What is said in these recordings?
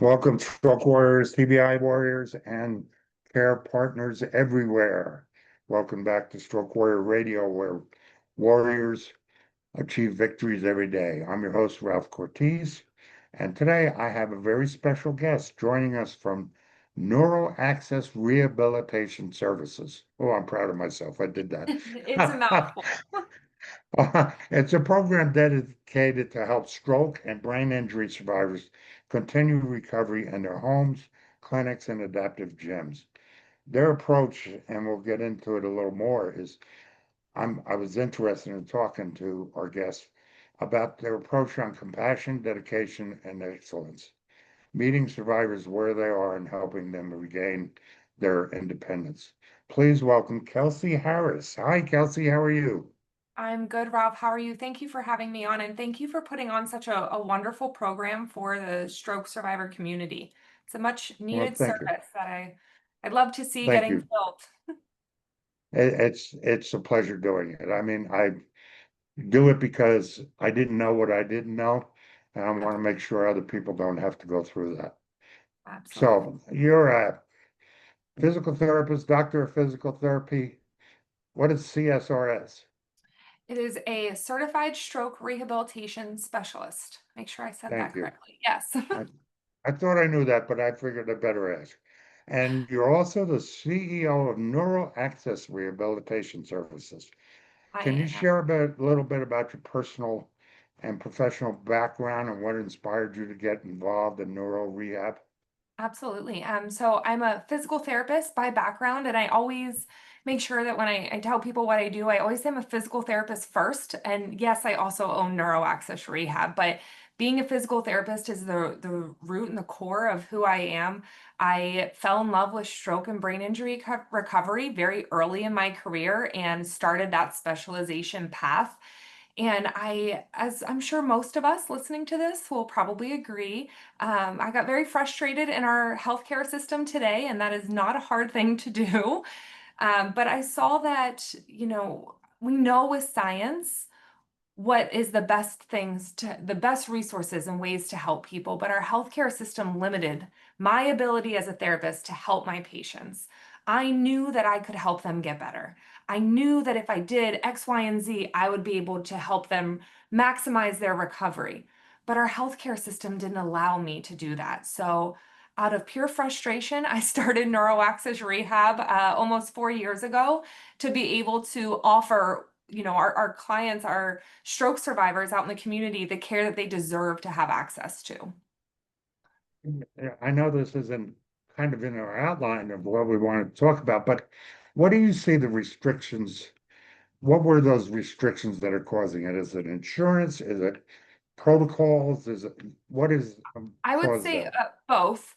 Welcome, stroke warriors, TBI warriors, and care partners everywhere. Welcome back to Stroke Warrior Radio, where warriors achieve victories every day. I'm your host, Ralph Cortez, and today I have a very special guest joining us from Neuro Access Rehabilitation Services. Oh, I'm proud of myself. I did It's a that. mouthful. It's a program dedicated to help stroke and brain injury survivors continue recovery in their homes, clinics, and adaptive gyms. Their approach, and we'll get into it a little more, is I was interested in talking to our guests about their approach on compassion, dedication, and excellence, meeting survivors where they are and helping them regain their independence. Please welcome Kelsey Harris. Hi, Kelsey. How are you? I'm good, Rob. How are you? Thank you for having me on, and thank you for putting on such a wonderful program for the stroke survivor community. It's a much Well, needed thank you. service that I'd love to see Thank getting you. filled. It's a pleasure doing it. I mean, I do it because I didn't know what I didn't know, and I want to make sure other people don't have to go through that. Absolutely. So you're a physical therapist, doctor of physical therapy. What is CSRS? It is a certified stroke rehabilitation specialist. Make sure I said Thank that you. correctly. Yes, I, I thought I knew that, but I figured I better ask. And you're also the CEO of Neural Access Rehabilitation Services. I Can you am. share a little bit about your personal and professional background and what inspired you to get involved in neuro rehab? Absolutely. So I'm a physical therapist by background, and I always make sure that when I tell people what I do, I always say I'm a physical therapist first. And yes, I also own Neuro Access Rehab, but being a physical therapist is the root and the core of who I am. I fell in love with stroke and brain injury recovery very early in my career and started that specialization path. And as I'm sure most of us listening to this will probably agree, I got very frustrated in our healthcare system today, and that is not a hard thing to do. But I saw that, we know with science what is the best resources and ways to help people, but our healthcare system limited my ability as a therapist to help my patients. I knew that I could help them get better. I knew that if I did X, Y, and Z, I would be able to help them maximize their recovery. But our healthcare system didn't allow me to do that. So, out of pure frustration, I started NeuroAccess Rehab almost 4 years ago to be able to offer our clients, our stroke survivors out in the community, the care that they deserve to have access to. Yeah, I know this isn't kind of in our outline of what we want to talk about, but what do you see the restrictions? What were those restrictions that are causing it? Is it insurance? Is it protocols? Is it what is I would caused say that? both.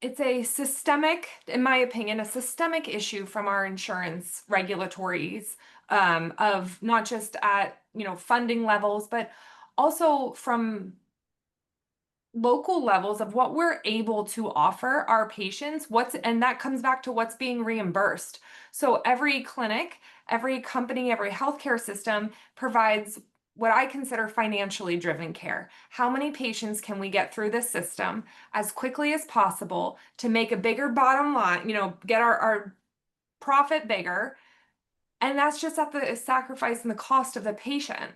It's a systemic, in my opinion, a systemic issue from our insurance regulatories, of not just at, funding levels, but also from local levels of what we're able to offer our patients, and that comes back to what's being reimbursed. So every clinic, every company, every healthcare system provides what I consider financially driven care. How many patients can we get through this system as quickly as possible to make a bigger bottom line, get our profit bigger? And that's just at the sacrifice and the cost of the patient.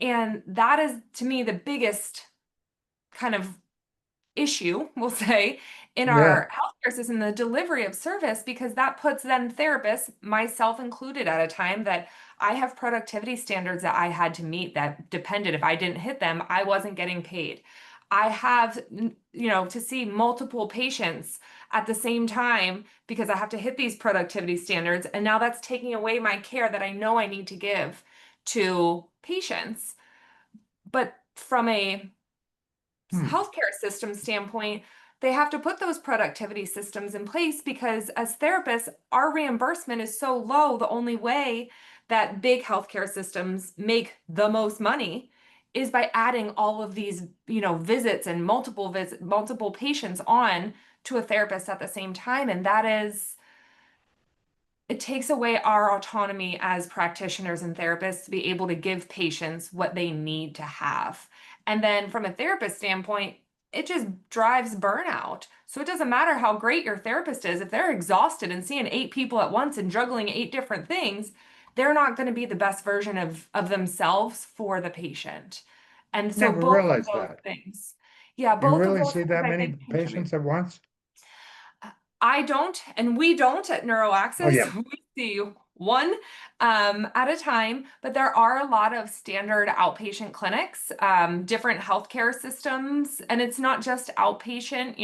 And that is, to me, the biggest kind of issue, we'll say, in Yeah, our healthcare system, the delivery of service, because that puts then therapists, myself included, at a time that I have productivity standards that I had to meet that depended. If I didn't hit them, I wasn't getting paid. I have, to see multiple patients at the same time because I have to hit these productivity standards. And now that's taking away my care that I know I need to give to patients. But from a hmm. healthcare system standpoint, they have to put those productivity systems in place because as therapists, our reimbursement is so low. The only way that big healthcare systems make the most money is by adding all of these, visits and multiple patients on to a therapist at the same time. And it takes away our autonomy as practitioners and therapists to be able to give patients what they need to have. And then from a therapist standpoint, it just drives burnout. So it doesn't matter how great your therapist is. If they're exhausted and seeing 8 people at once and juggling 8 different things, they're not going to be the best version of themselves for the patient. And so Never both of realized those that. things, yeah, You both of really those see things that I many think contribute. patients at once? I don't, and we don't at Neuro Oh, Access. yeah. We see one at a time, but there are a lot of standard outpatient clinics, different healthcare systems, and it's not just outpatient,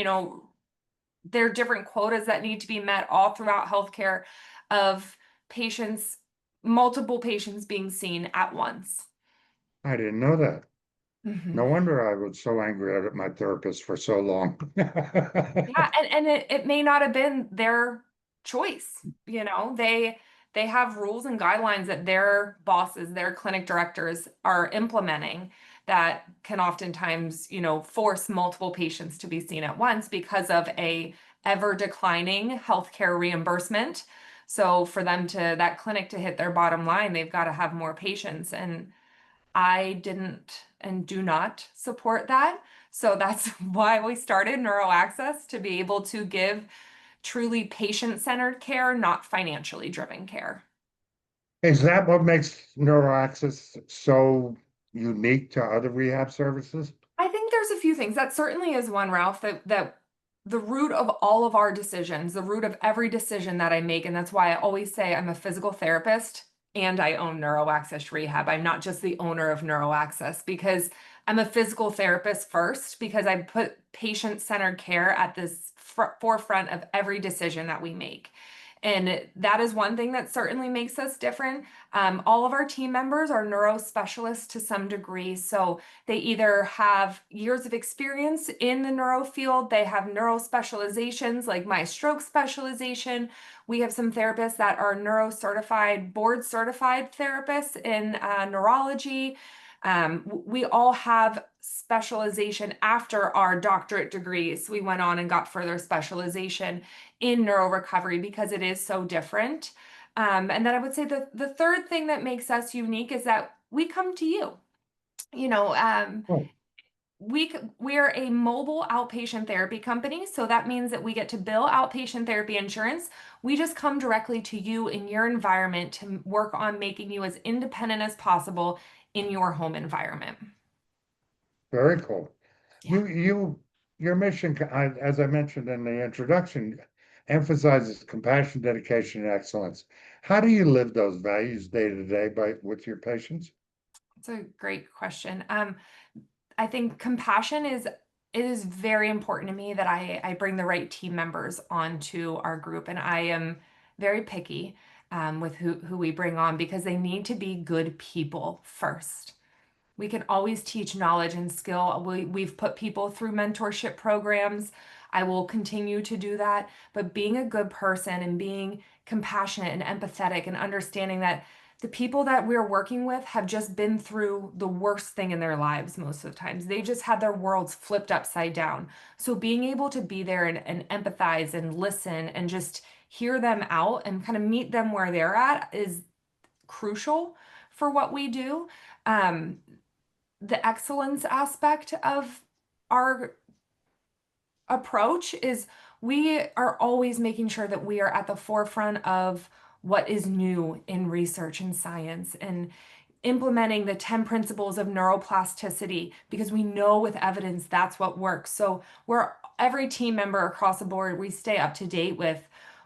there are different quotas that need to be met all throughout healthcare of patients, multiple patients being seen at once. I didn't know that. Mhm. No wonder I was so angry at my therapist for so long. Yeah, and it may not have been their choice. They have rules and guidelines that their bosses, their clinic directors are implementing that can oftentimes, force multiple patients to be seen at once because of a ever declining healthcare reimbursement. So for them to that clinic to hit their bottom line, they've got to have more patients. And I didn't and do not support that. So that's why we started Neuro Access to be able to give truly patient-centered care, not financially driven care. Is that what makes NeuroAccess so unique to other rehab services? I think there's a few things. That certainly is one, Ralph, that the root of all of our decisions, the root of every decision that I make, and that's why I always say I'm a physical therapist and I own Neuro Access Rehab. I'm not just the owner of Neuro Access because I'm a physical therapist first because I put patient-centered care at this forefront of every decision that we make. And that is one thing that certainly makes us different. All of our team members are neuro specialists to some degree. So they either have years of experience in the neuro field, they have neuro specializations like my stroke specialization. We have some therapists that are neuro certified, board certified therapists in neurology. We all have specialization after our doctorate degrees. We went on and got further specialization in neuro recovery because it is so different. And then I would say the third thing that makes us unique is that we come to you. You know, um, Oh, we're a mobile outpatient therapy company, so that means that we get to bill outpatient therapy insurance. We just come directly to you in your environment to work on making you as independent as possible in your home environment. very cool. Yeah. Your mission, as I mentioned in the introduction, emphasizes compassion, dedication, and excellence. How do you live those values day to day with your patients? It's a great question. I think compassion is it is very important to me that I bring the right team members onto our group, and I am very picky with who we bring on because they need to be good people first. We can always teach knowledge and skill. We've put people through mentorship programs. I will continue to do that. But being a good person and being compassionate and empathetic and understanding that the people that we're working with have just been through the worst thing in their lives most of the times. They just had their worlds flipped upside down. So being able to be there and empathize and listen and just hear them out and kind of meet them where they're at is crucial for what we do. Um, the excellence aspect of our approach is we are always making sure that we are at the forefront of what is new in research and science and implementing the 10 principles of neuroplasticity because we know with evidence that's what works. So we're every team member across the board, we stay up to date with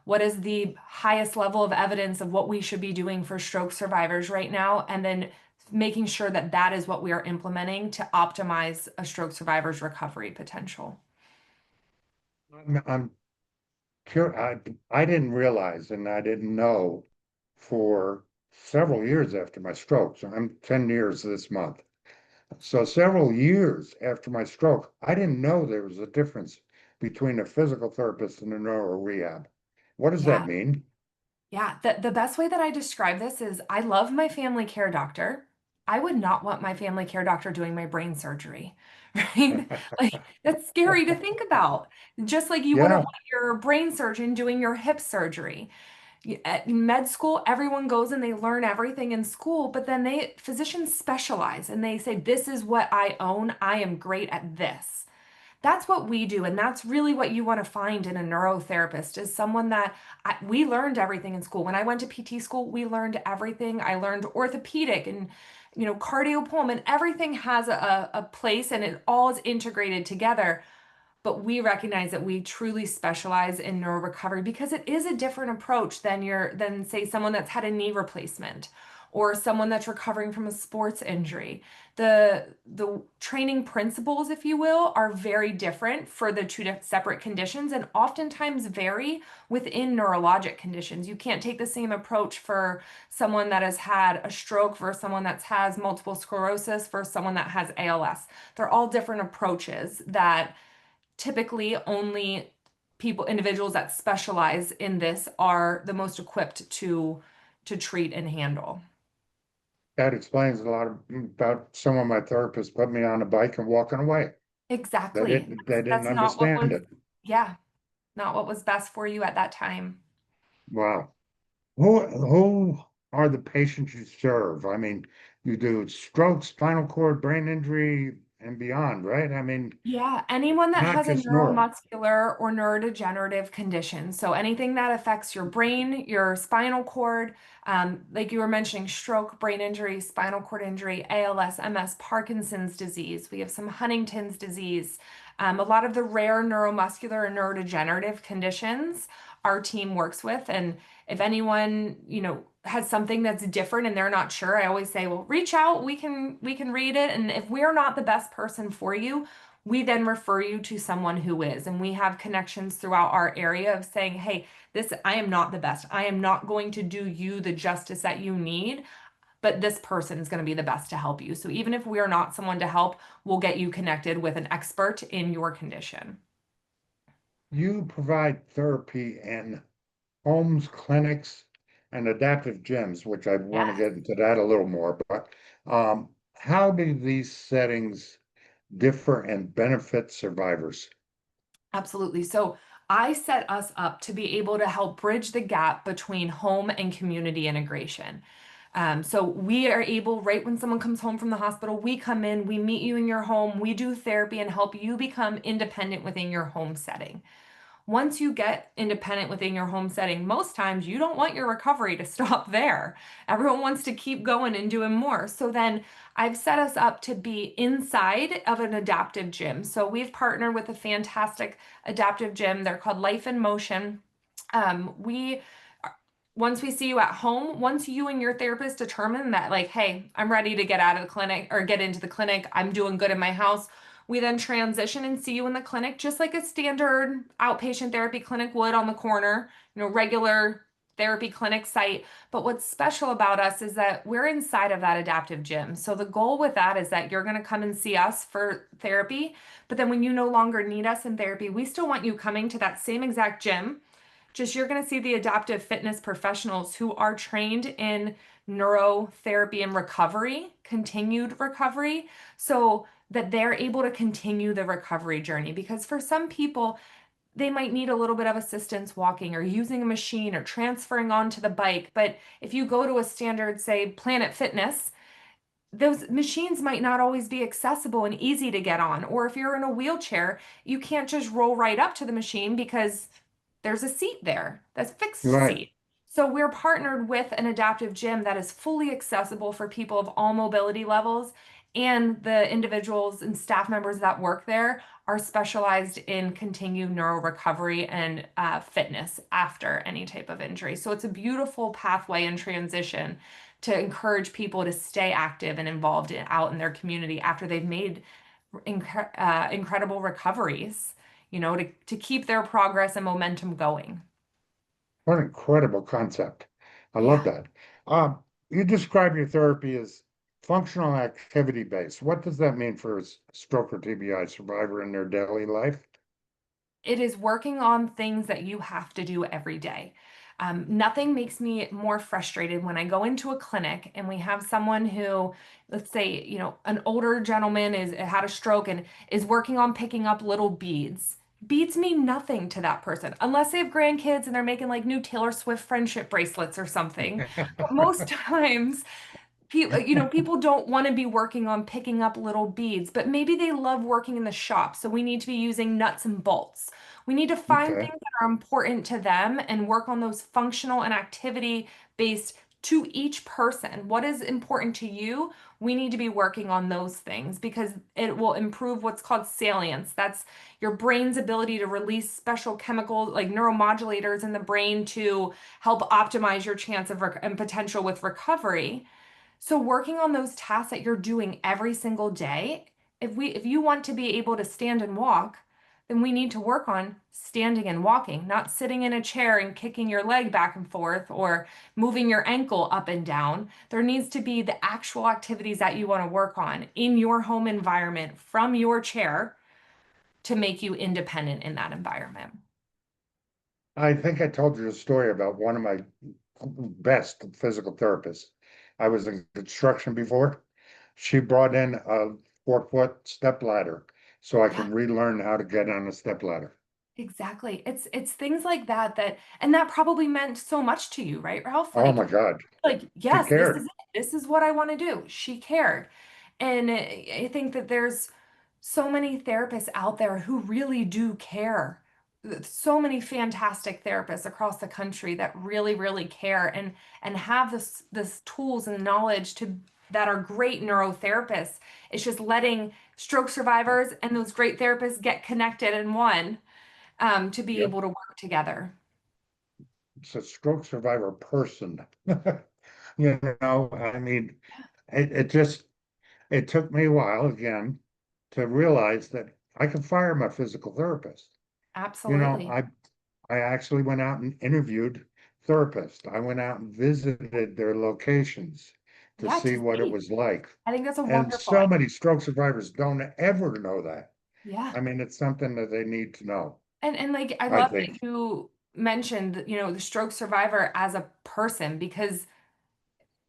what is the highest level of evidence of what we should be doing for stroke survivors right now, and then making sure that that is what we are implementing to optimize a stroke survivor's recovery potential. I'm I didn't realize and I didn't know for several years after my stroke. So I'm 10 years this month. So several years after my stroke, I didn't know there was a difference between a physical therapist and a neuro rehab. What does that Yeah. mean? Yeah, the best way that I describe this is I love my family care doctor. I would not want my family care doctor doing my brain surgery, right? Like that's scary to think about. Just like you wouldn't Yeah, want your brain surgeon doing your hip surgery. At med school, everyone goes and they learn everything in school, but then physicians specialize and they say, this is what I own. I am great at this. That's what we do, and that's really what you want to find in a neurotherapist is someone that we learned everything in school. When I went to PT school, we learned everything. I learned orthopedic and cardio pulm, and everything has a place, and it all is integrated together. But we recognize that we truly specialize in neuro recovery because it is a different approach than say someone that's had a knee replacement or someone that's recovering from a sports injury. The training principles, if you will, are very different for the two separate conditions and oftentimes vary within neurologic conditions. You can't take the same approach for someone that has had a stroke versus someone that has multiple sclerosis versus someone that has ALS. They're all different approaches that typically only individuals that specialize in this are the most equipped to treat and handle. That explains a lot about some of my therapists put me on a bike and walking away. Exactly. They didn't That's not what understand was, it. yeah, not what was best for you at that time. Wow. Who are the patients you serve? I mean, you do stroke, spinal cord, brain injury, and beyond, right? I mean, Yeah, anyone that not has a just neuro. neuromuscular or neurodegenerative condition. So anything that affects your brain, your spinal cord, like you were mentioning, stroke, brain injury, spinal cord injury, ALS, MS, Parkinson's disease. We have some Huntington's disease. A lot of the rare neuromuscular and neurodegenerative conditions our team works with. And if anyone, has something that's different and they're not sure, I always say, well, reach out. We can read it. And if we're not the best person for you, we then refer you to someone who is. And we have connections throughout our area of saying, hey, this, I am not the best. I am not going to do you the justice that you need, but this person is going to be the best to help you. So even if we're not someone to help, we'll get you connected with an expert in your condition. You provide therapy in homes, clinics, and adaptive gyms, which I want to Yes. get into that a little more. But how do these settings differ and benefit survivors? Absolutely. So I set us up to be able to help bridge the gap between home and community integration. So we are able, right when someone comes home from the hospital, we come in, we meet you in your home, we do therapy and help you become independent within your home setting. Once you get independent within your home setting, most times you don't want your recovery to stop there. Everyone wants to keep going and doing more. So then I've set us up to be inside of an adaptive gym. So we've partnered with a fantastic adaptive gym. They're called Life in Motion. We once we see you at home, once you and your therapist determine that, like, hey, I'm ready to get out of the clinic or get into the clinic, I'm doing good in my house, we then transition and see you in the clinic, just like a standard outpatient therapy clinic would on the corner, regular therapy clinic site. But what's special about us is that we're inside of that adaptive gym. So the goal with that is that you're going to come and see us for therapy. But then when you no longer need us in therapy, we still want you coming to that same exact gym, just you're going to see the adaptive fitness professionals who are trained in neurotherapy and recovery, continued recovery, so that they're able to continue the recovery journey. Because for some people, they might need a little bit of assistance walking or using a machine or transferring onto the bike. But if you go to a standard, say, Planet Fitness, those machines might not always be accessible and easy to get on. Or if you're in a wheelchair, you can't just roll right up to the machine because there's a seat there that's fixed Right. seat. So we're partnered with an adaptive gym that is fully accessible for people of all mobility levels. And the individuals and staff members that work there are specialized in continued neuro recovery and fitness after any type of injury. So it's a beautiful pathway and transition to encourage people to stay active and involved out in their community after they've made incredible recoveries, to keep their progress and momentum going. What an incredible concept. I love Yeah. that. You describe your therapy as functional activity based. What does that mean for a stroke or TBI survivor in their daily life? It is working on things that you have to do every day. Nothing makes me more frustrated when I go into a clinic and we have someone who, let's say, an older gentleman is had a stroke and is working on picking up little beads. Beads mean nothing to that person unless they have grandkids and they're making like new Taylor Swift friendship bracelets or something. But most times People don't want to be working on picking up little beads, but maybe they love working in the shop. So we need to be using nuts and bolts. We need to find Okay. things that are important to them and work on those functional and activity based to each person. What is important to you? We need to be working on those things because it will improve what's called salience. That's your brain's ability to release special chemicals like neuromodulators in the brain to help optimize your chance of and potential with recovery. So working on those tasks that you're doing every single day, if you want to be able to stand and walk, then we need to work on standing and walking, not sitting in a chair and kicking your leg back and forth or moving your ankle up and down. There needs to be the actual activities that you want to work on in your home environment from your chair to make you independent in that environment. I think I told you a story about one of my best physical therapists. I was in construction before. She brought in a 4-foot step ladder so I Yeah. can relearn how to get on a step ladder. Exactly. It's things like that and that probably meant so much to you, right, Ralph? Oh my God, Like, she yes, this is cared. it. This is what I want to do. She cared. And I think that there's so many therapists out there who really do care. So many fantastic therapists across the country that really, really care and have this tools and knowledge to that are great neurotherapists. It's just letting stroke survivors and those great therapists get connected in one to be Yep. able to work together. It's a stroke survivor person. I mean, it just, it took me a while again to realize that I could fire my physical therapist. You know, Absolutely. I I actually went out and interviewed therapists. I went out and visited their locations to Yeah, see to what it see. was like. I think that's a And wonderful so idea. many stroke survivors don't ever know that. Yeah. I mean, it's something that they need to know, And like I I love think. that you mentioned, the stroke survivor as a person because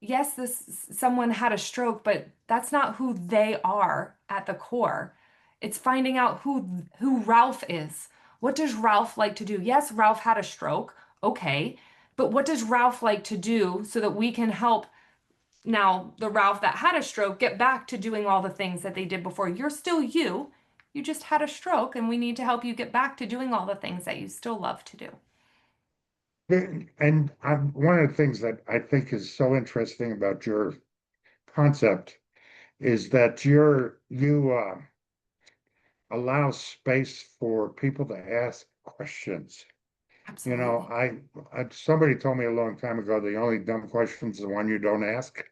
yes, this someone had a stroke, but that's not who they are at the core. It's finding out who Ralph is. What does Ralph like to do? Yes, Ralph had a stroke. Okay. But what does Ralph like to do so that we can help now the Ralph that had a stroke get back to doing all the things that they did before? You're still you. You just had a stroke, and we need to help you get back to doing all the things that you still love to do. And one of the things that I think is so interesting about your concept is that you allow space for people to ask questions. You know, Absolutely. I somebody told me a long time ago, the only dumb question is the one you don't ask.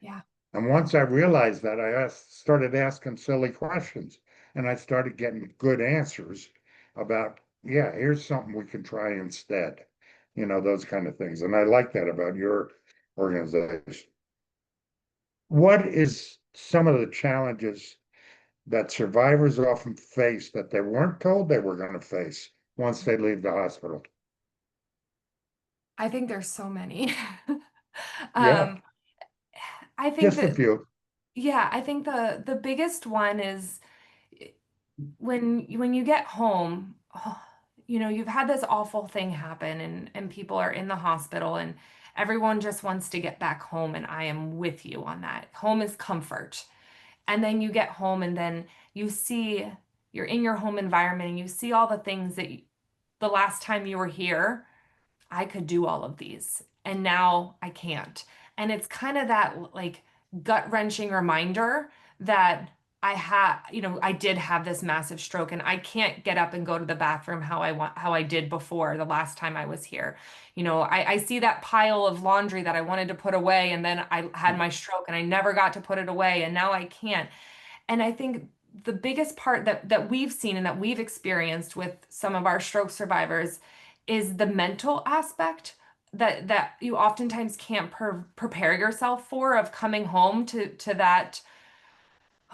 Yeah. And once I realized that, started asking silly questions, and I started getting good answers about, yeah, here's something we can try instead. Those kind of things. And I like that about your organization. What is some of the challenges that survivors often face that they weren't told they were going to face once they leave the hospital? I think there's so many. Yeah, Um, I think just a that, few. yeah, I think the biggest one is when you get home, you've had this awful thing happen and people are in the hospital and everyone just wants to get back home and I am with you on that. Home is comfort. And then you get home and then you see you're in your home environment and you see all the things that the last time you were here I could do all of these and now I can't. And it's kind of that like gut-wrenching reminder that I did have this massive stroke and I can't get up and go to the bathroom how I did before the last time I was here. I see that pile of laundry that I wanted to put away and then I had my stroke and I never got to put it away and now I can't. And I think the biggest part that we've seen and that we've experienced with some of our stroke survivors is the mental aspect that you oftentimes can't prepare yourself for of coming home to that,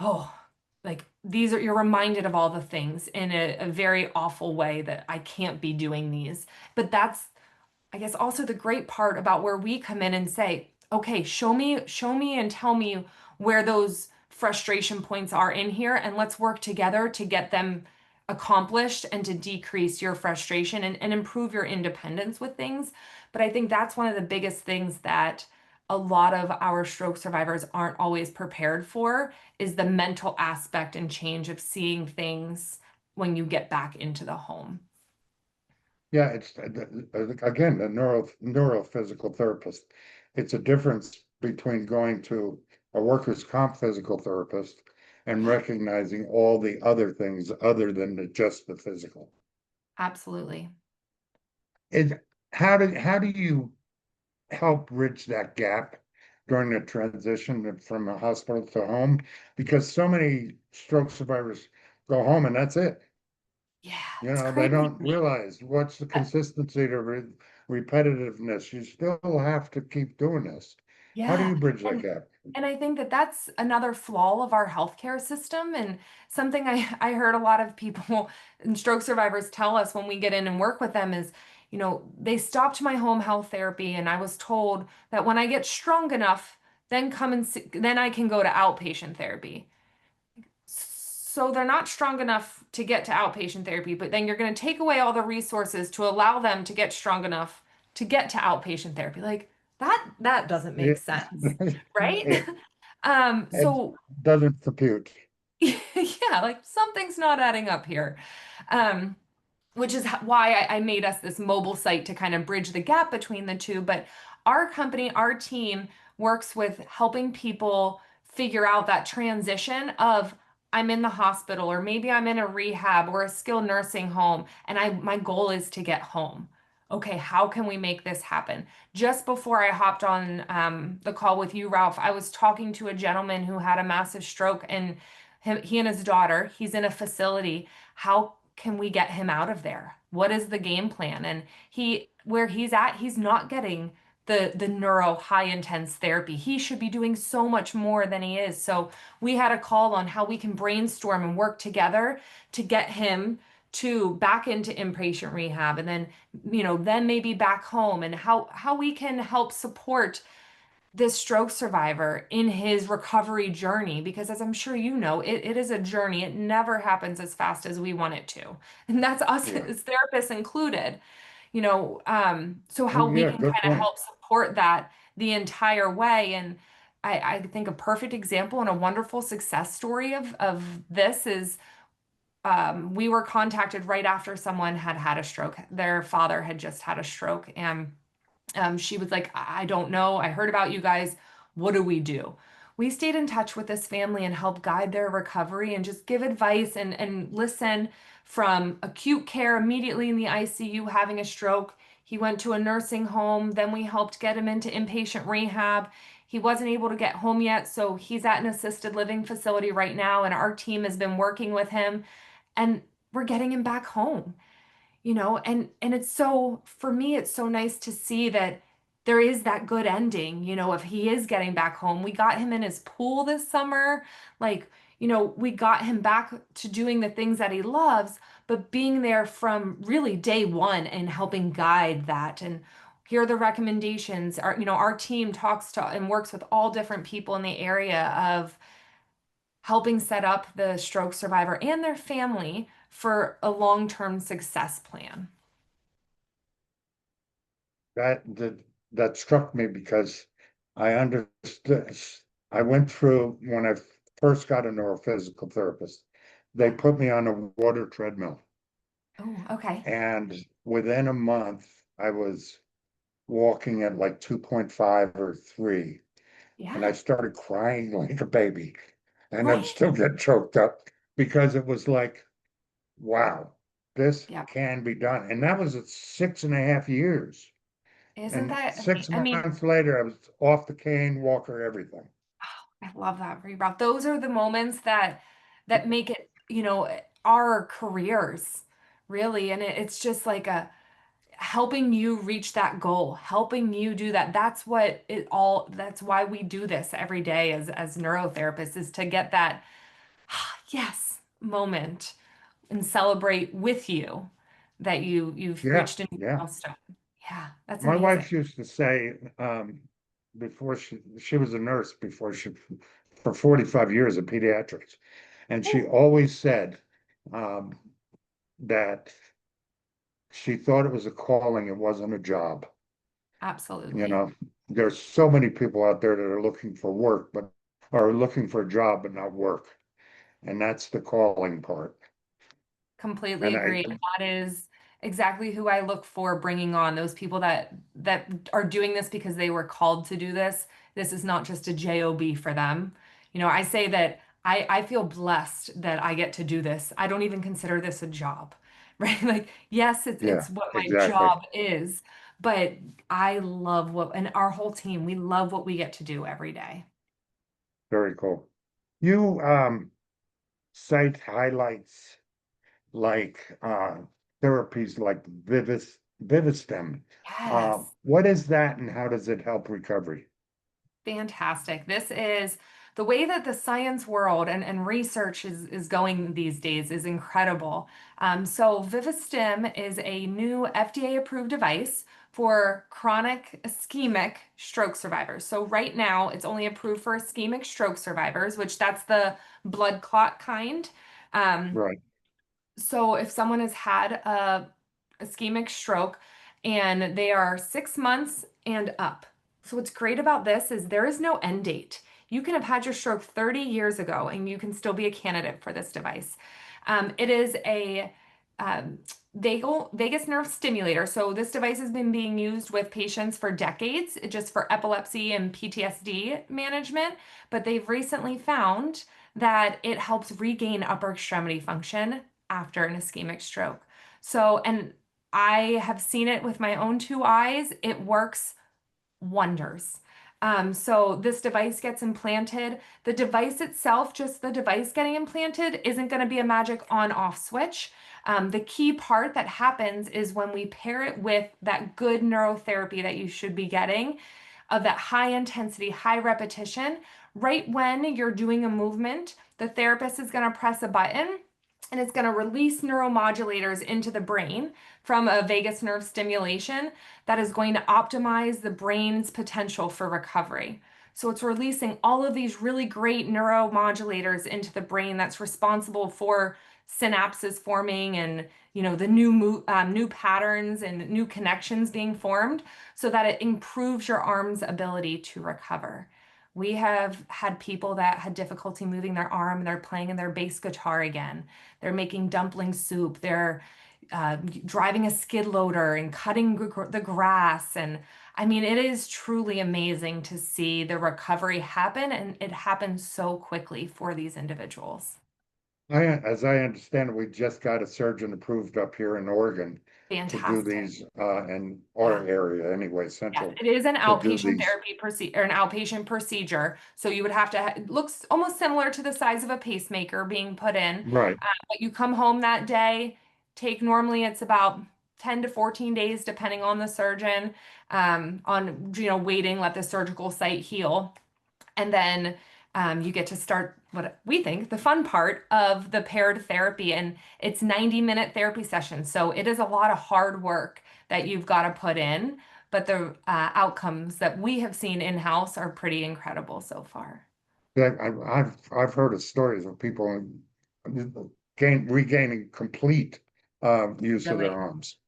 oh, like you're reminded of all the things in a very awful way that I can't be doing these. But that's I guess also the great part about where we come in and say, okay, show me and tell me where those frustration points are in here, and let's work together to get them accomplished and to decrease your frustration and improve your independence with things. But I think that's one of the biggest things that a lot of our stroke survivors aren't always prepared for is the mental aspect and change of seeing things when you get back into the home. Yeah, it's again the neurophysical therapist. It's a difference between going to a workers' comp physical therapist and Yeah, recognizing all the other things other than just the physical. absolutely. It how do you help bridge that gap during the transition from a hospital to home? Because so many stroke survivors go home and that's it. Yeah, You it's know, they crazy. don't realize what's the consistency to repetitiveness. You still have to keep doing this. How do Yeah. you bridge that And gap? and I think that that's another flaw of our healthcare system and something I heard a lot of people and stroke survivors tell us when we get in and work with them is, they stopped my home health therapy and I was told that when I get strong enough, then come and see, then I can go to outpatient therapy. So they're not strong enough to get to outpatient therapy, but then you're going to take away all the resources to allow them to get strong enough to get to outpatient therapy. Like that doesn't make It, sense, right? it, it So doesn't compute. yeah, like something's not adding up here. Um, which is why I made us this mobile site to kind of bridge the gap between the two. But our company, our team works with helping people figure out that transition of I'm in the hospital or maybe I'm in a rehab or a skilled nursing home and my goal is to get home. Okay, how can we make this happen? Just before I hopped on the call with you, Ralph, I was talking to a gentleman who had a massive stroke and he and his daughter, he's in a facility. How can we get him out of there? What is the game plan? And where he's at, he's not getting the neuro high intense therapy. He should be doing so much more than he is. So we had a call on how we can brainstorm and work together to get him to back into inpatient rehab and then then maybe back home and how we can help support this stroke survivor in his recovery journey because as I'm sure you know it is a journey. It never happens as fast as we want it to, and that's us Yeah. as therapists included. So Oh, how we yeah, can good kind of point. help support that the entire way. And I think a perfect example and a wonderful success story of this is we were contacted right after someone had had a stroke. Their father had just had a stroke and she was like, I don't know. I heard about you guys. What do we do? We stayed in touch with this family and helped guide their recovery and just give advice and listen from acute care immediately in the ICU having a stroke. He went to a nursing home. Then we helped get him into inpatient rehab. He wasn't able to get home yet, so he's at an assisted living facility right now, and our team has been working with him and we're getting him back home. And it's so for me it's so nice to see that there is that good ending, if he is getting back home. We got him in his pool this summer, like, we got him back to doing the things that he loves, but being there from really day one and helping guide that. And here are the recommendations. Our team talks to and works with all different people in the area of helping set up the stroke survivor and their family for a long-term success plan. That that struck me because I understood. I went through when I first got a neurophysical therapist. They Yeah. put me on a water treadmill, Oh, okay. and within a month, I was walking at like 2.5 or 3, and I Yeah. started crying like a baby, and I'm Right? still getting choked up because it was like, wow, this Yeah. can be done. And that was at 6.5 years. Isn't And that, six I mean, months later, I was off the cane, walker, everything. I love that for you, Rob. Those are the moments that make it, our careers, really. And it's just like a helping you reach that goal, helping you do that. That's why we do this every day as neurotherapists is to get that yes moment and celebrate with you that you've Yeah, reached a new yeah. milestone. Yeah, that's My amazing. wife used to say, before she was a nurse before for 45 years of pediatrics. And she Oh, always said, um, that she thought it was a calling, it wasn't a job, you absolutely. know. there's so many people out there that are looking for work, but are looking for a job but not work. And that's the calling part. Completely And I, agree. That is exactly who I look for bringing on those people that are doing this because they were called to do this. This is not just a job for them. I say that I feel blessed that I get to do this. I don't even consider this a job, right? Like, yes, yeah, it's what my exactly. job is, but I love and our whole team, we love what we get to do every day. Very cool. You cite highlights like therapies like Vivistem. Yes. What is that and how does it help recovery? Fantastic. This is the way that the science world and research is going these days is incredible. So Vivistim is a new FDA approved device for chronic ischemic stroke survivors. So right now it's only approved for ischemic stroke survivors, which that's the blood clot kind. Um, Right. so if someone has had a ischemic stroke and they are 6 months and up. So what's great about this is there is no end date. You can have had your stroke 30 years ago and you can still be a candidate for this device. It is a um, vagus nerve stimulator. So this device has been being used with patients for decades, just for epilepsy and PTSD management. But they've recently found that it helps regain upper extremity function after an ischemic stroke. So, and I have seen it with my own two eyes. It works wonders. So this device gets implanted. The device itself, just the device getting implanted, isn't going to be a magic on-off switch. The key part that happens is when we pair it with that good neurotherapy that you should be getting, of that high intensity, high repetition. Right when you're doing a movement, the therapist is going to press a button and it's going to release neuromodulators into the brain from a vagus nerve stimulation that is going to optimize the brain's potential for recovery. So it's releasing all of these really great neuromodulators into the brain that's responsible for synapses forming and the new patterns and new connections being formed so that it improves your arm's ability to recover. We have had people that had difficulty moving their arm and they're playing in their bass guitar again. They're making dumpling soup. They're driving a skid loader and cutting the grass. And I mean, it is truly amazing to see the recovery happen, and it happens so quickly for these individuals. As I understand it, we just got a surgeon approved up here in Oregon to do Fantastic. these in our Yeah. area anyway, Yes, central it is an to do outpatient these. therapy procedure or an outpatient procedure. So you would have to, it looks almost similar to the size of a pacemaker being put in. Right. But you come home that day, normally it's about 10 to 14 days, depending on the surgeon, on, waiting, let the surgical site heal. And then you get to start what we think the fun part of the paired therapy. And it's 90-minute therapy sessions. So it is a lot of hard work that you've got to put in. But the outcomes that we have seen in-house are pretty incredible so far. I've heard of stories of people regaining complete use of their Really. arms.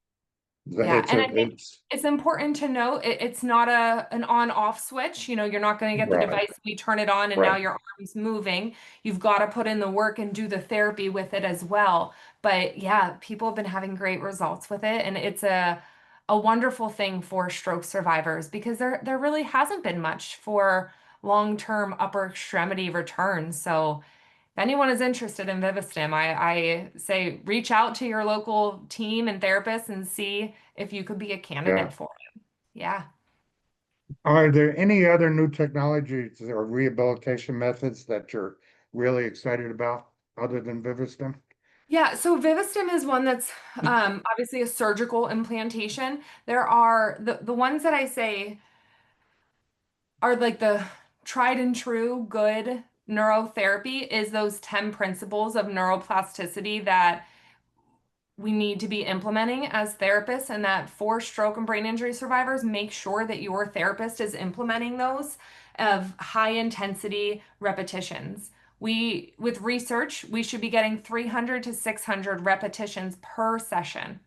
Yeah, It's and a I think it's it's important to note it's not an on-off switch. You're not going to get the right, device, we turn it on, and now right. your arm's moving. You've got to put in the work and do the therapy with it as well. But yeah, people have been having great results with it, and it's a wonderful thing for stroke survivors because there really hasn't been much for long-term upper extremity returns. So if anyone is interested in Vivistim, I say reach out to your local team and therapist and see if you could be a Yeah. candidate for it. Yeah. Are there any other new technologies or rehabilitation methods that you're really excited about other than Vivistem? Yeah, so Vivistim is one that's obviously a surgical implantation. There are the ones that I say are like the tried and true good neurotherapy is those 10 principles of neuroplasticity that we need to be implementing as therapists, and that for stroke and brain injury survivors, make sure that your therapist is implementing those of high intensity repetitions. With research, we should be getting 300 to 600 repetitions per session.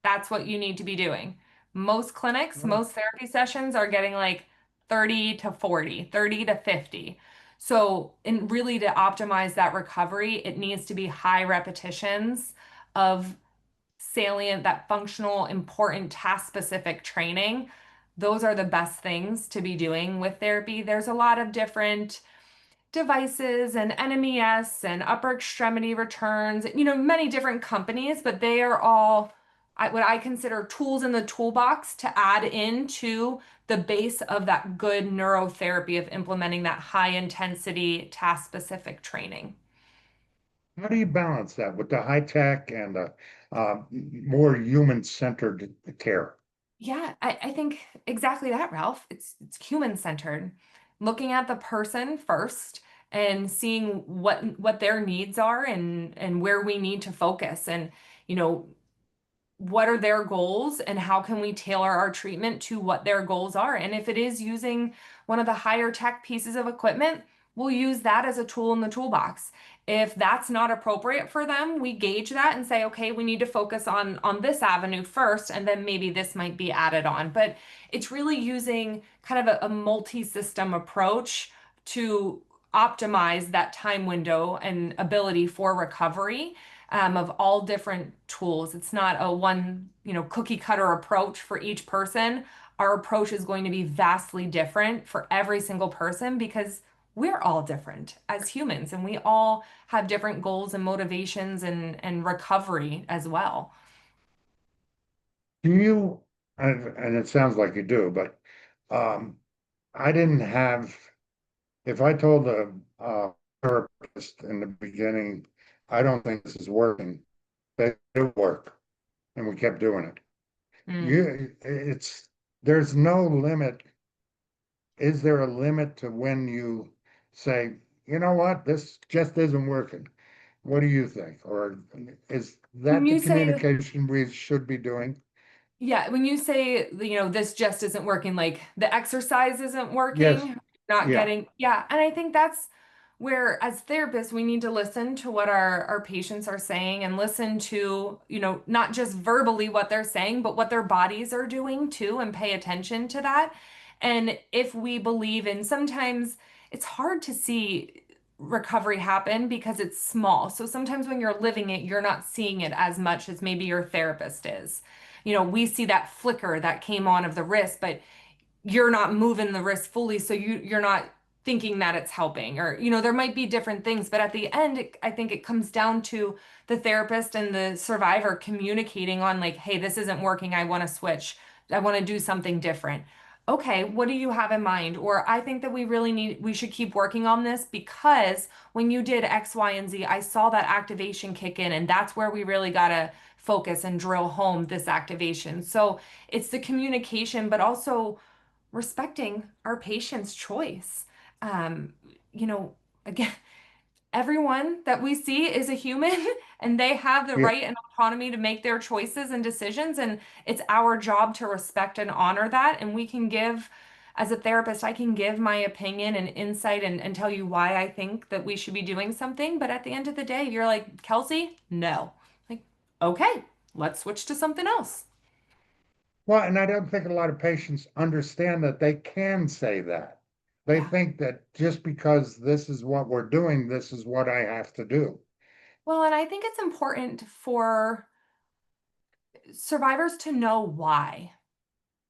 That's what you need to be doing. Most clinics, Oh, most therapy sessions are getting like 30 to 40, 30 to 50. So, in really to optimize that recovery, it needs to be high repetitions of salient, that functional, important, task specific training. Those are the best things to be doing with therapy. There's a lot of different devices and NMES and upper extremity returns, many different companies, but they are all what I consider tools in the toolbox to add into the base of that good neurotherapy of implementing that high intensity task specific training. How do you balance that with the high tech and more human-centered care? Yeah, I think exactly that, Ralph. It's human centered. Looking at the person first and seeing what their needs are and where we need to focus and you know what are their goals and how can we tailor our treatment to what their goals are. And if it is using one of the higher tech pieces of equipment, we'll use that as a tool in the toolbox. If that's not appropriate for them, we gauge that and say, okay, we need to focus on this avenue first, and then maybe this might be added on. But it's really using kind of a multi-system approach to optimize that time window and ability for recovery of all different tools. It's not a one, cookie cutter approach for each person. Our approach is going to be vastly different for every single person because we're all different as humans and we all have different goals and motivations and recovery as well. Do you, and it sounds like you do, but um, I didn't have, if I told a therapist in the beginning, I don't think this is working, they would work, and we kept doing it. Mm. It's, there's no limit. Is there a limit to when you say, you know what, this just isn't working? What do you think? Or is When that the you say communication we should be doing? Yeah, when you say, this just isn't working, like the exercise isn't Yes. working, not Yeah. getting, yeah. And I think that's where, as therapists, we need to listen to what our patients are saying and listen to, not just verbally what they're saying, but what their bodies are doing too, and pay attention to that. And if we believe in, sometimes it's hard to see recovery happen because it's small. So sometimes when you're living it, you're not seeing it as much as maybe your therapist is. We see that flicker that came on of the wrist, but you're not moving the wrist fully, so you're not thinking that it's helping. Or, there might be different things, but at the end, I think it comes down to the therapist and the survivor communicating on like, hey, this isn't working. I want to switch. I want to do something different. Okay, what do you have in mind? Or I think that we should keep working on this because when you did X, Y, and Z, I saw that activation kick in, and that's where we really got to focus and drill home this activation. So it's the communication, but also respecting our patient's choice. Um, you know, again, everyone that we see is a human and they have the Yeah. right and autonomy to make their choices and decisions. And it's our job to respect and honor that. And we can give, as a therapist, I can give my opinion and insight and tell you why I think that we should be doing something. But at the end of the day, you're like, Kelsey, no. Like, okay, let's switch to something else. Well, and I don't think a lot of patients understand that they can say that. They Yeah. think that just because this is what we're doing, this is what I have to do. Well, and I think it's important for survivors to know why.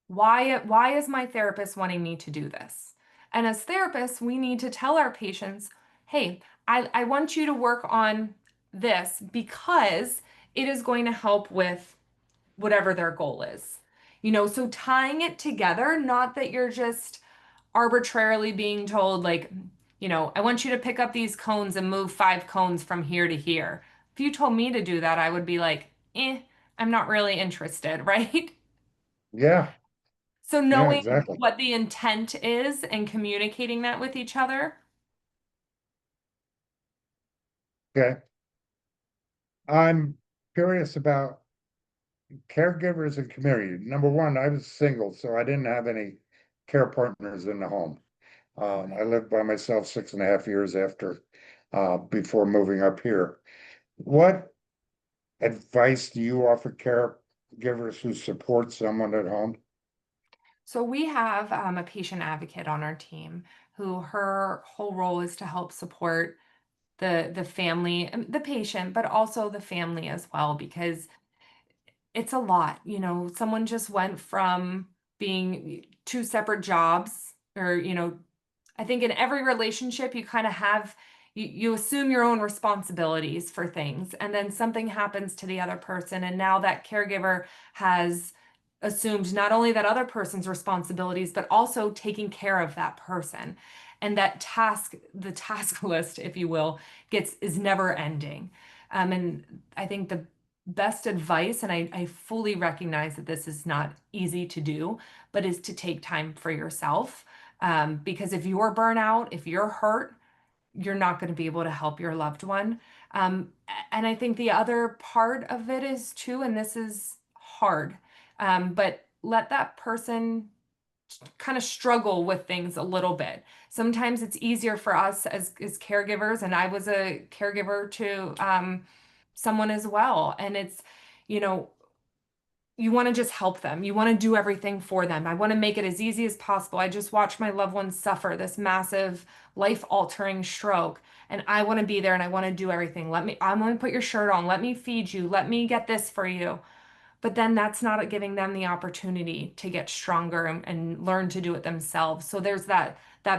Why is my therapist wanting me to do this? And as therapists, we need to tell our patients, hey, I want you to work on this because it is going to help with whatever their goal is. So tying it together, not that you're just arbitrarily being told, like, I want you to pick up these cones and move 5 cones from here to here. If you told me to do that, I would be like, I'm not really interested, right? Yeah, So yeah, knowing exactly. what the intent is and communicating that with each other. Okay. I'm curious about caregivers and community. Number one, I was single, so I didn't have any care partners in the home. Okay. I lived by myself 6.5 years after, before moving up here. What advice do you offer caregivers who support someone at home? So we have a patient advocate on our team who her whole role is to help support the family, the patient, but also the family as well, because it's a lot. Someone just went from being two separate jobs, or I think in every relationship you kind of have you assume your own responsibilities for things, and then something happens to the other person, and now that caregiver has assumed not only that other person's responsibilities but also taking care of that person. And that the task list, if you will, gets is never ending. And I think the best advice, and I fully recognize that this is not easy to do, but is to take time for yourself. Because if you're burnout, if you're hurt, you're not going to be able to help your loved one. And I think the other part of it is too, and this is hard, but let that person kind of struggle with things a little bit. Sometimes it's easier for us as caregivers, and I was a caregiver to someone as well. And it's, you know, you want to just help them. You want to do everything for them. I want to make it as easy as possible. I just watched my loved ones suffer this massive life-altering stroke, and I want to be there and I want to do everything. I'm going to put your shirt on. Let me feed you. Let me get this for you. But then that's not giving them the opportunity to get stronger and learn to do it themselves. So there's that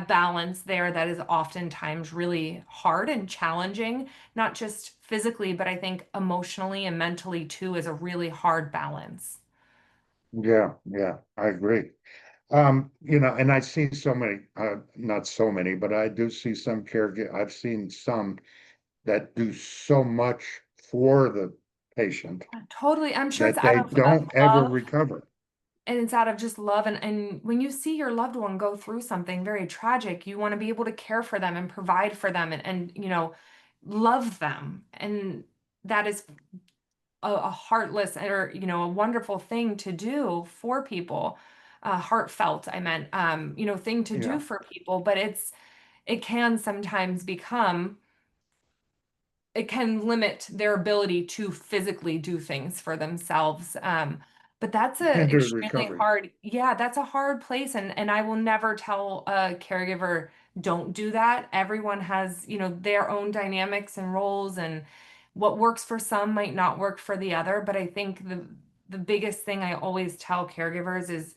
balance there that is oftentimes really hard and challenging, not just physically, but I think emotionally and mentally too, is a really hard balance. Yeah, yeah, I agree. And I see so many, not so many, but I do see some caregiver. I've seen some that do so much for the patient Totally. I'm sure it's that out they of don't ever love, recover. and it's out of just love. And when you see your loved one go through something very tragic, you want to be able to care for them and provide for them and love them. And that is a heartless or a wonderful thing to do for people. Heartfelt, I meant, thing to do Yeah, for people, but it can sometimes become it can limit their ability to physically do things for themselves. But that's a hinder extremely recovery. hard, yeah, that's a hard place. And I will never tell a caregiver, don't do that. Everyone has, their own dynamics and roles, and what works for some might not work for the other. But I think the biggest thing I always tell caregivers is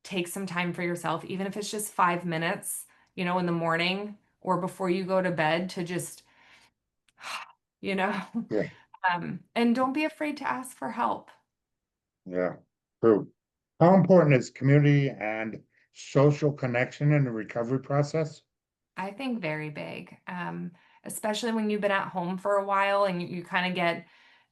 take some time for yourself, even if it's just 5 minutes, in the morning or before you go to bed, to just, you know. Yeah, And don't be afraid to ask for help. yeah, true. How important is community and social connection in the recovery process? I think very big, especially when you've been at home for a while and you kind of get,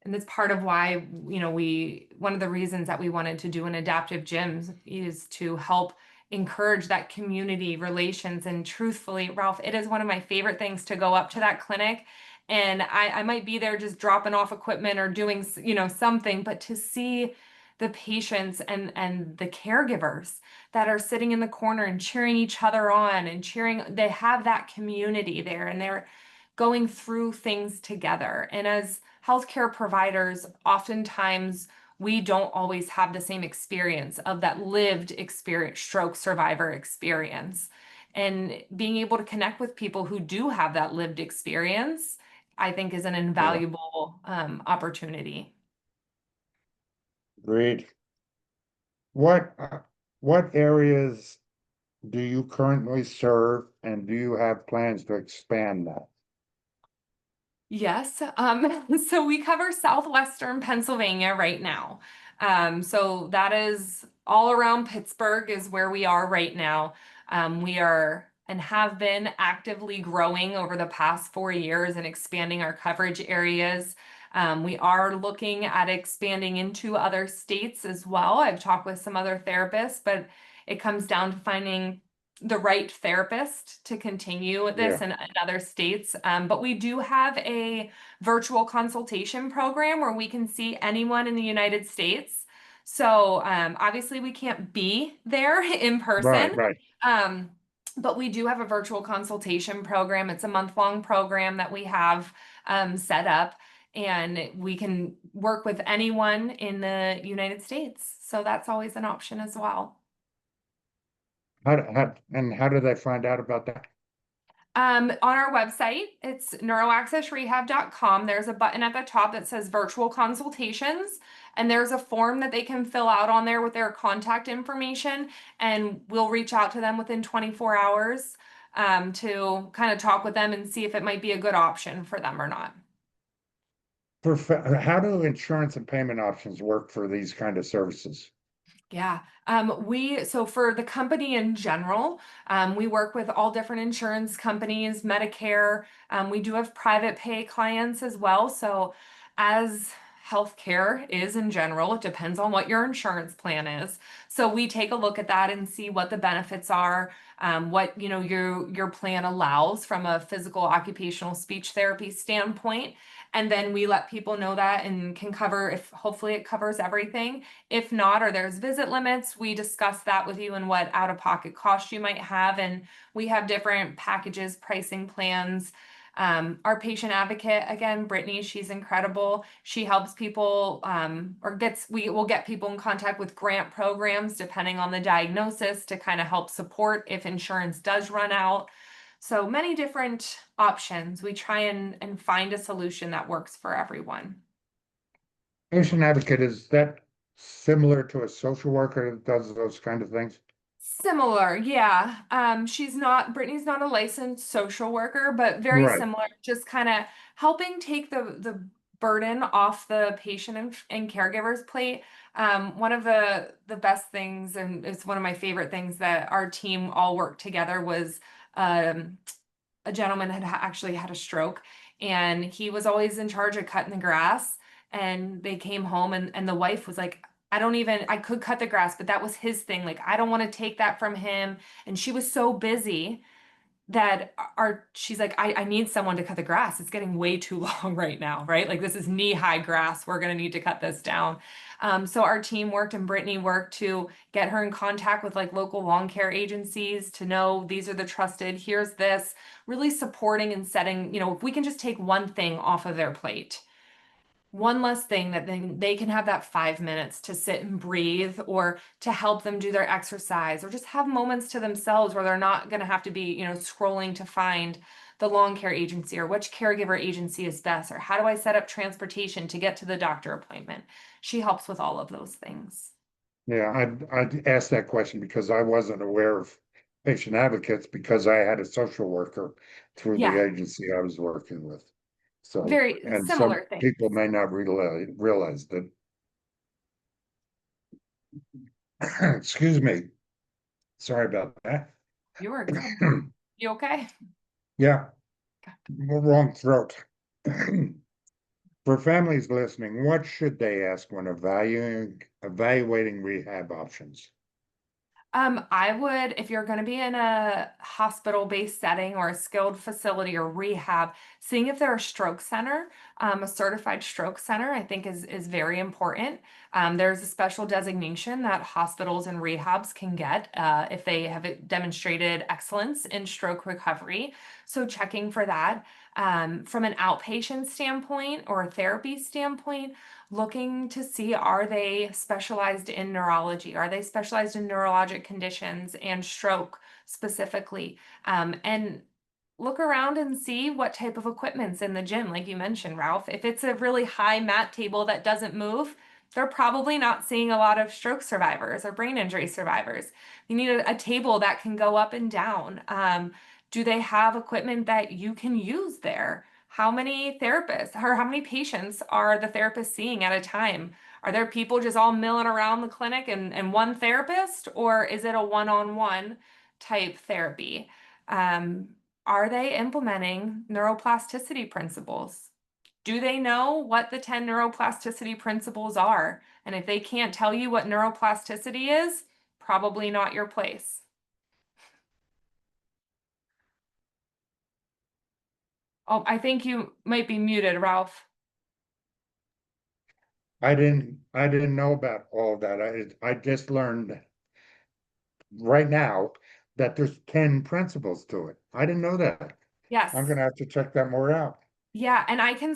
and that's part of why, one of the reasons that we wanted to do an adaptive gyms is to help encourage that community relations. And truthfully, Ralph, it is one of my favorite things to go up to that clinic. And I might be there just dropping off equipment or doing, something, but to see the patients and the caregivers that are sitting in the corner and cheering each other on and cheering. They have that community there, and they're going through things together. And as healthcare providers, oftentimes we don't always have the same experience of that lived experience, stroke survivor experience. And being able to connect with people who do have that lived experience, I think, is an Yeah, invaluable opportunity. great. What areas do you currently serve, and do you have plans to expand that? Yes. So we cover southwestern Pennsylvania right now. So that is all around Pittsburgh is where we are right now. We are and have been actively growing over the past 4 years and expanding our coverage areas. We are looking at expanding into other states as well. I've talked with some other therapists, but it comes down to finding the right therapist to continue this Yeah, in other states. But we do have a virtual consultation program where we can see anyone in the United States. So obviously we can't be there in right, person. right. Um, but we do have a virtual consultation program. It's a month-long program that we have set up, and we can work with anyone in the United States. So that's always an option as well. How do they find out about that? On our website, it's neuroaccessrehab.com. There's a button at the top that says virtual consultations, and there's a form that they can fill out on there with their contact information, and we'll reach out to them within 24 hours to kind of talk with them and see if it might be a good option for them or not. How do insurance and payment options work for these kind of services? Yeah. So for the company in general, we work with all different insurance companies, Medicare. We do have private pay clients as well. So as healthcare is in general, it depends on what your insurance plan is. So we take a look at that and see what the benefits are, what, your plan allows from a physical occupational speech therapy standpoint. And then we let people know that and can cover if hopefully it covers everything. If not, or there's visit limits, we discuss that with you and what out-of-pocket cost you might have. And we have different packages, pricing plans. Our patient advocate, again, Brittany, she's incredible. She helps people we will get people in contact with grant programs depending on the diagnosis to kind of help support if insurance does run out. So many different options. We try and find a solution that works for everyone. Patient advocate, is that similar to a social worker that does those kind of things? Similar, yeah. Brittany's not a licensed social worker, but very Right. similar, just kind of helping take the burden off the patient and caregiver's plate. One of the best things, and it's one of my favorite things that our team all worked together was um, a gentleman had actually had a stroke and he was always in charge of cutting the grass. And they came home and the wife was like, I could cut the grass, but that was his thing. Like, I don't want to take that from him. And she was so busy that she's like, I need someone to cut the grass. It's getting way too long right now, right? Like this is knee-high grass. We're gonna need to cut this down. So our team worked and Brittany worked to get her in contact with like local lawn care agencies to know these are the trusted, here's this, really supporting and setting, if we can just take one thing off of their plate, one less thing that then they can have that 5 minutes to sit and breathe or to help them do their exercise or just have moments to themselves where they're not going to have to be, scrolling to find the lawn care agency or which caregiver agency is best or how do I set up transportation to get to the doctor appointment. She helps with all of those things. Yeah, I'd asked that question because I wasn't aware of patient advocates because I had a social worker through the Yeah, agency I was working with. So, very and some similar things. people may not realize that. Excuse me. Sorry about that. You are good. You okay? Yeah, wrong throat. For families listening, what should they ask when evaluating rehab options? I would, if you're going to be in a hospital-based setting or a skilled facility or rehab, seeing if they're a stroke center, a certified stroke center, I think is very important. There's a special designation that hospitals and rehabs can get if they have demonstrated excellence in stroke recovery. So checking for that. From an outpatient standpoint or a therapy standpoint, looking to see are they specialized in neurology? Are they specialized in neurologic conditions and stroke specifically? And look around and see what type of equipment's in the gym, like you mentioned, Ralph. If it's a really high mat table that doesn't move, they're probably not seeing a lot of stroke survivors or brain injury survivors. You need a table that can go up and down. Do they have equipment that you can use there? How many therapists or how many patients are the therapists seeing at a time? Are there people just all milling around the clinic and one therapist, or is it a one-on-one type therapy? Are they implementing neuroplasticity principles? Do they know what the 10 neuroplasticity principles are? And if they can't tell you what neuroplasticity is, probably not your place. Oh, I think you might be muted, Ralph. I didn't know about all that. I just learned right now that there's 10 principles to it. I didn't know that. I'm Yes. gonna have to check that more out. Yeah, and I can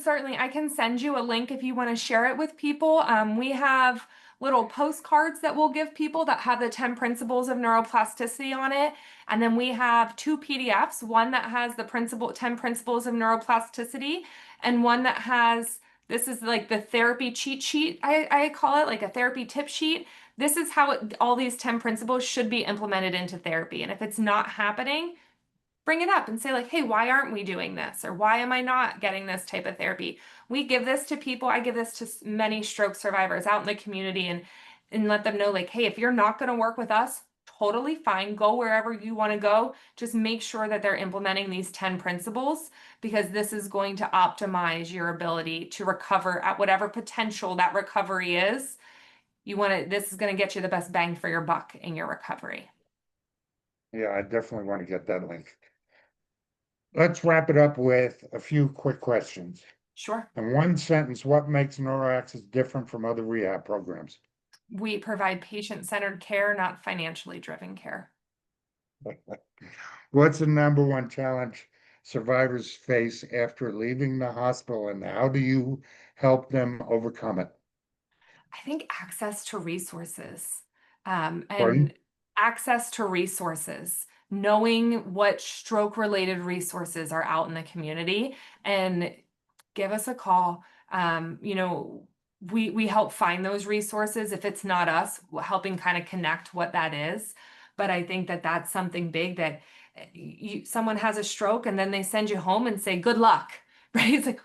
send you a link if you want to share it with people. We have little postcards that we'll give people that have the 10 principles of neuroplasticity on it. And then we have two PDFs, one that has the 10 principles of neuroplasticity, and one that has, this is like the therapy cheat sheet, I call it, like a therapy tip sheet. This is how all these 10 principles should be implemented into therapy. And if it's not happening, bring it up and say like, hey, why aren't we doing this? Or why am I not getting this type of therapy? We give this to people. I give this to many stroke survivors out in the community and let them know like, hey, if you're not going to work with us, totally fine. Go wherever you want to go. Just make sure that they're implementing these 10 principles because this is going to optimize your ability to recover at whatever potential that recovery is. This is going to get you the best bang for your buck in your recovery. Yeah, I definitely want to get that link. Let's wrap it up with a few quick questions. Sure. In one sentence, what makes NeuroAccess different from other rehab programs? We provide patient-centered care, not financially driven care. What's the number one challenge survivors face after leaving the hospital, and how do you help them overcome it? I think access to resources, Pardon? and access to resources, knowing what stroke-related resources are out in the community, and give us a call. We help find those resources. If it's not us, helping kind of connect what that is. But I think that that's something big that someone has a stroke and then they send you home and say, good luck, right? It's like,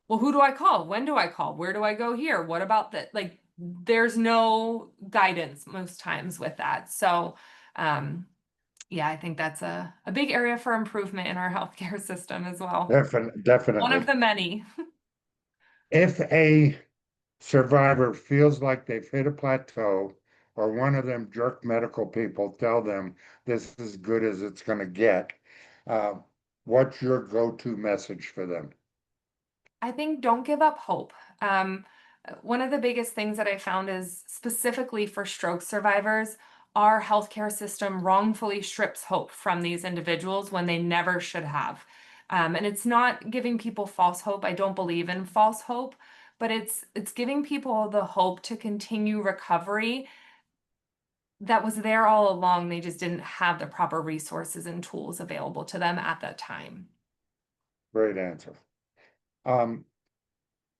well, who do I call? When do I call? Where do I go here? What about that? Like, there's no guidance most times with that. So, yeah, I think that's a big area for improvement in our healthcare system as well. One of Definitely. the many. If a survivor feels like they've hit a plateau, or one of them jerk medical people tell them this is as good as it's going to get, uh, what's your go-to message for them? I think don't give up hope. One of the biggest things that I found is specifically for stroke survivors, our healthcare system wrongfully strips hope from these individuals when they never should have. And it's not giving people false hope. I don't believe in false hope, but it's giving people the hope to continue recovery that was there all along. They just didn't have the proper resources and tools available to them at that time. Great answer. Um,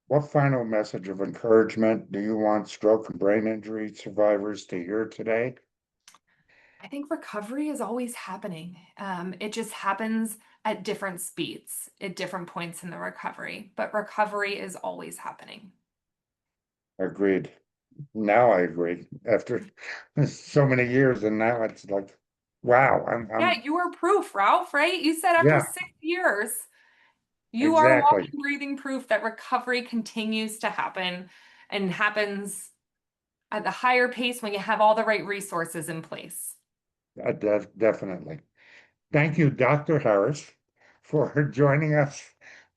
what final message of encouragement do you want stroke and brain injury survivors to hear today? I think recovery is always happening. It just happens at different speeds, at different points in the recovery, but recovery is always happening. Agreed. Now I agree. After so many years, and now it's like, wow, Yeah, I'm, you are proof, Ralph, right? You said after yeah, 6 years, you are exactly. walking, breathing proof that recovery continues to happen and happens at the higher pace when you have all the right resources in place. Definitely. Thank you, Dr. Harris, for joining us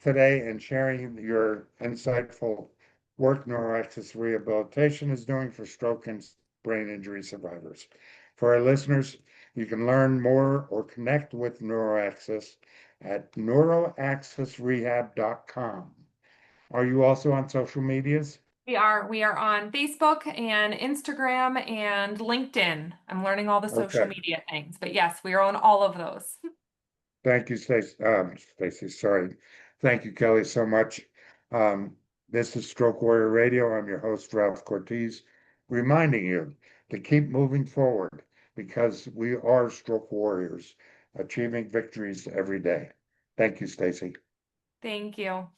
today and sharing your insightful work Neuroaccess Rehabilitation is doing for stroke and brain injury survivors. For our listeners, you can learn more or connect with Neuroaccess at neuroaccessrehab.com. Are you also on social medias? We are on Facebook and Instagram and LinkedIn. I'm learning all the social Okay. media things, but yes, we are on all of those. Thank you, Stacy, sorry. Thank you, Kelly, so much. Um, this is Stroke Warrior Radio. I'm your host, Ralph Cortez, reminding you to keep moving forward because we are stroke warriors, achieving victories every day. Thank you, Stacy. Thank you.